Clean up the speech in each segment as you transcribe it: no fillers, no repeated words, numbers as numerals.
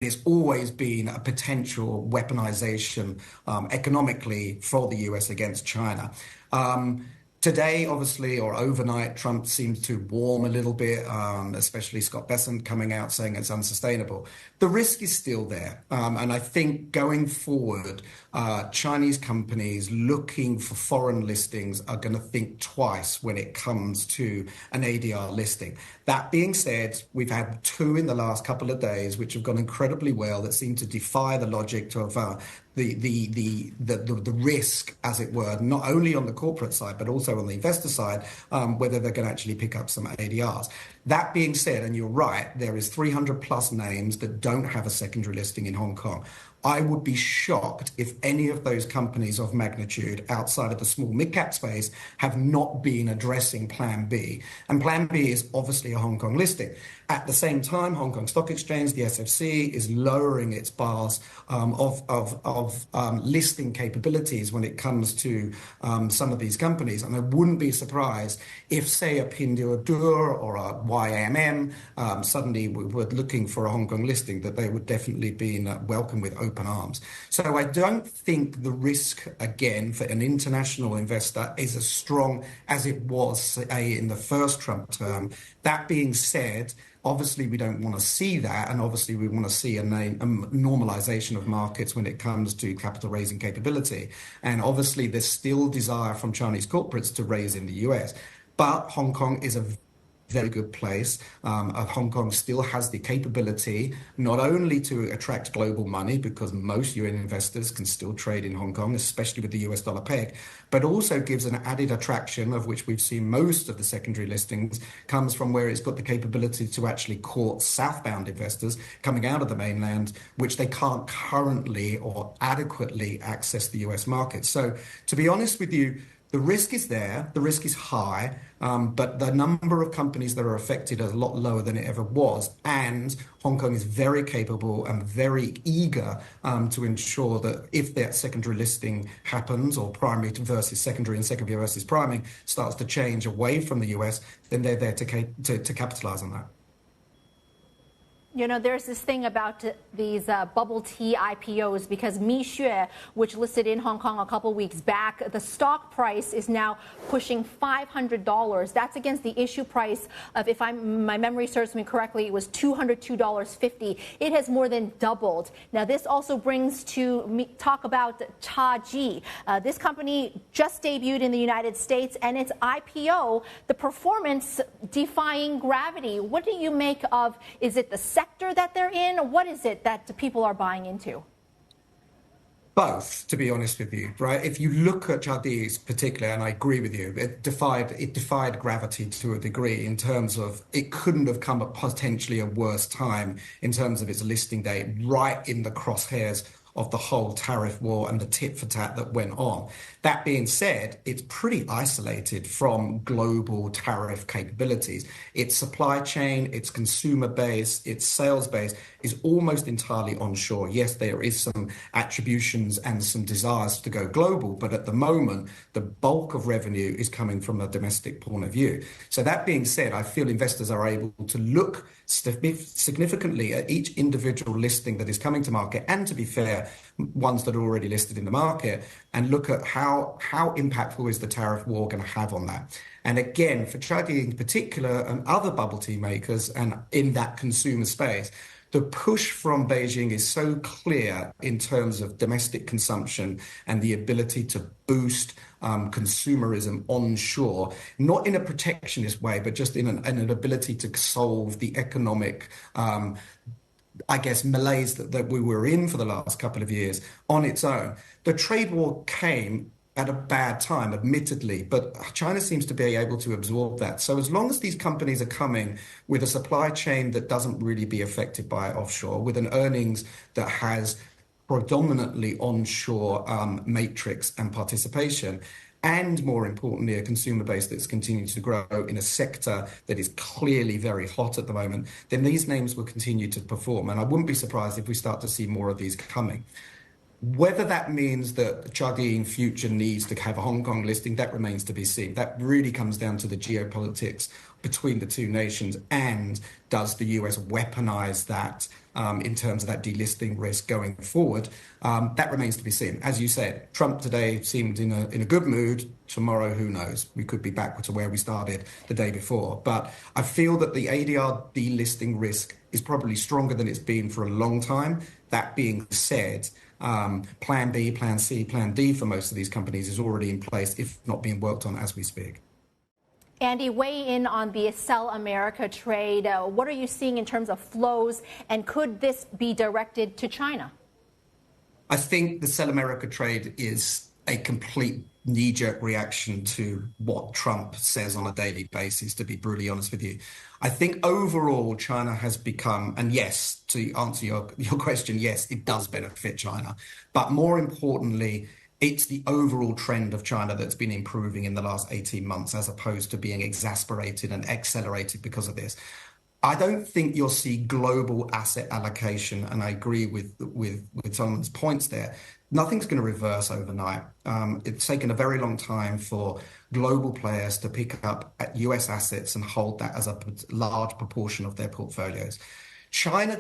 it's always been a potential weaponization economically for the US against China. Today, obviously, or overnight, Trump seems to warm a little bit, especially Scott Bessent coming out saying it's unsustainable. The risk is still there. And I think going forward, Chinese companies looking for foreign listings are going to think twice when it comes to an ADR listing. That being said, we've had 2 in the last couple of days, which have gone incredibly well, that seem to defy the logic of the risk, as it were, not only on the corporate side, but also on the investor side, whether they're going to actually pick up some ADRs. That being said, and you're right, there is 300 plus names that don't have a secondary listing in Hong Kong. I would be shocked if any of those companies of magnitude outside of the small mid-cap space have not been addressing Plan B. And Plan B is obviously a Hong Kong listing. At the same time, Hong Kong Stock Exchange, the SFC, is lowering its bars of listing capabilities when it comes to some of these companies. And I wouldn't be surprised if, say, a Pinduoduo or a YMM suddenly were looking for a Hong Kong listing, that they would definitely be welcome with open arms. So I don't think the risk, again, for an international investor is as strong as it was, say, in the first Trump term. That being said, obviously, we don't want to see that, and obviously we want to see a normalization of markets when it comes to capital raising capability. And obviously, there's still desire from Chinese corporates to raise in the US. But Hong Kong is a very good place. Hong Kong still has the capability not only to attract global money, because most UN investors can still trade in Hong Kong, especially with the US dollar peg, but also gives an added attraction, of which we've seen most of the secondary listings, comes from where it's got the capability to actually court southbound investors coming out of the mainland, which they can't currently or adequately access the US market. So to be honest with you, the risk is there, the risk is high, but the number of companies that are affected is a lot lower than it ever was. And Hong Kong is very capable and very eager to ensure that if that secondary listing happens, or primary versus secondary and secondary versus primary starts to change away from the US, then they're there to capitalize on that. You know, there's this thing about these bubble tea IPOs, because Mi Xue, which listed in Hong Kong a couple weeks back, the stock price is now pushing $500. That's against the issue price of, if my memory serves me correctly, it was $202.50. It has more than doubled. Now, this also brings to talk about Chaji. This company just debuted in the United States, and its IPO, the performance defying gravity. What do you make of, is it the sector that they're in? What is it that people are buying into? Both, to be honest with you, right? If you look at Chadi's particular, and I agree with you, it defied gravity to a degree, in terms of it couldn't have come at potentially a worse time in terms of its listing date, right in the crosshairs of the whole tariff war and the tit for tat that went on. That being said, it's pretty isolated from global tariff capabilities. Its supply chain, its consumer base, its sales base is almost entirely onshore. Yes, there is some attributions and some desires to go global, but at the moment, the bulk of revenue is coming from a domestic point of view. So that being said, I feel investors are able to look significantly at each individual listing that is coming to market, and to be fair, ones that are already listed in the market, and look at how impactful is the tariff war going to have on that. And again, for Chadi in particular and other bubble tea makers and in that consumer space, the push from Beijing is so clear in terms of domestic consumption and the ability to boost consumerism onshore, not in a protectionist way, but just in an ability to solve the economic malaise that we were in for the last couple of years on its own. The trade war came at a bad time, admittedly, but China seems to be able to absorb that. So as long as these companies are coming with a supply chain that doesn't really be affected by offshore, with an earnings that has predominantly onshore matrix and participation, and more importantly, a consumer base that's continuing to grow in a sector that is clearly very hot at the moment, then these names will continue to perform. And I wouldn't be surprised if we start to see more of these coming. Whether that means that Chadi in future needs to have a Hong Kong listing, that remains to be seen. That really comes down to the geopolitics between the two nations, and does the US weaponize that in terms of that delisting risk going forward? That remains to be seen. As you said, Trump today seemed in a good mood. Tomorrow, who knows? We could be back to where we started the day before. But I feel that the ADR delisting risk is probably stronger than it's been for a long time. That being said, plan B, plan C, plan D for most of these companies is already in place, if not being worked on as we speak. Andy, weigh in on the Sell America trade. What are you seeing in terms of flows, and could this be directed to China? I think the Sell America trade is a complete knee-jerk reaction to what Trump says on a daily basis, to be brutally honest with you. I think overall China has become, and yes, to answer your question, yes, it does benefit China. But more importantly, it's the overall trend of China that's been improving in the last 18 months, as opposed to being exasperated and accelerated because of this. I don't think you'll see global asset allocation, and I agree with Solomon's points there. Nothing's going to reverse overnight. It's taken a very long time for global players to pick up at US assets and hold that as a large proportion of their portfolios. China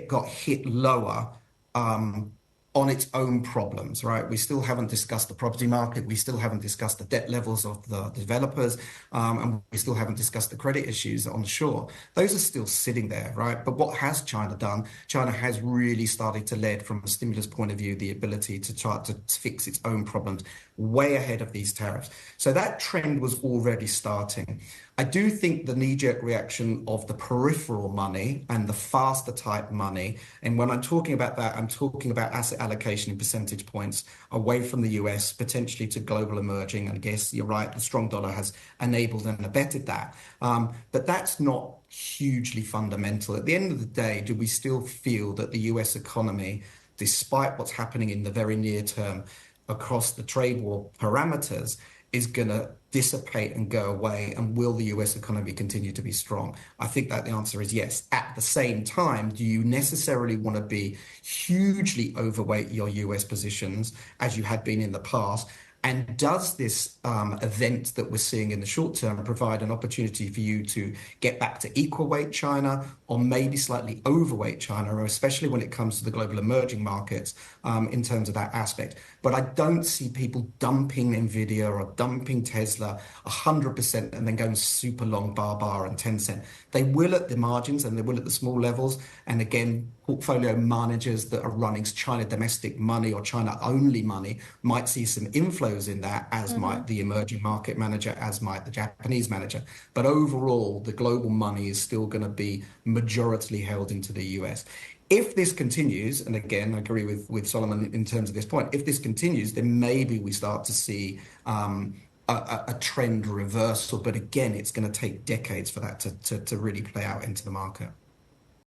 got hit lower on its own problems, right? We still haven't discussed the property market. We still haven't discussed the debt levels of the developers. And we still haven't discussed the credit issues onshore. Those are still sitting there, right? But what has China done? China has really started to lead, from a stimulus point of view, the ability to try to fix its own problems way ahead of these tariffs. So that trend was already starting. I do think the knee-jerk reaction of the peripheral money and the faster type money, and when I'm talking about that, I'm talking about asset allocation in percentage points away from the US, potentially to global emerging. And I guess you're right, the strong dollar has enabled and abetted that. But that's not hugely fundamental. At the end of the day, do we still feel that the US economy, despite what's happening in the very near term across the trade war parameters, is going to dissipate and go away? And will the US economy continue to be strong? I think that the answer is yes. At the same time, do you necessarily want to be hugely overweight your US positions as you had been in the past? And does this event that we're seeing in the short term provide an opportunity for you to get back to equal weight China, or maybe slightly overweight China, or especially when it comes to the global emerging markets in terms of that aspect? But I don't see people dumping Nvidia or dumping Tesla 100% and then going super long Bar and Tencent. They will at the margins, and they will at the small levels. And again, portfolio managers that are running China domestic money or China only money might see some inflows in that, as might the emerging market manager, as might the Japanese manager. But overall, the global money is still going to be majoritarily held into the US. If this continues, and again, I agree with Solomon in terms of this point, if this continues, then maybe we start to see a trend reversal. But again, it's going to take decades for that to really play out into the market.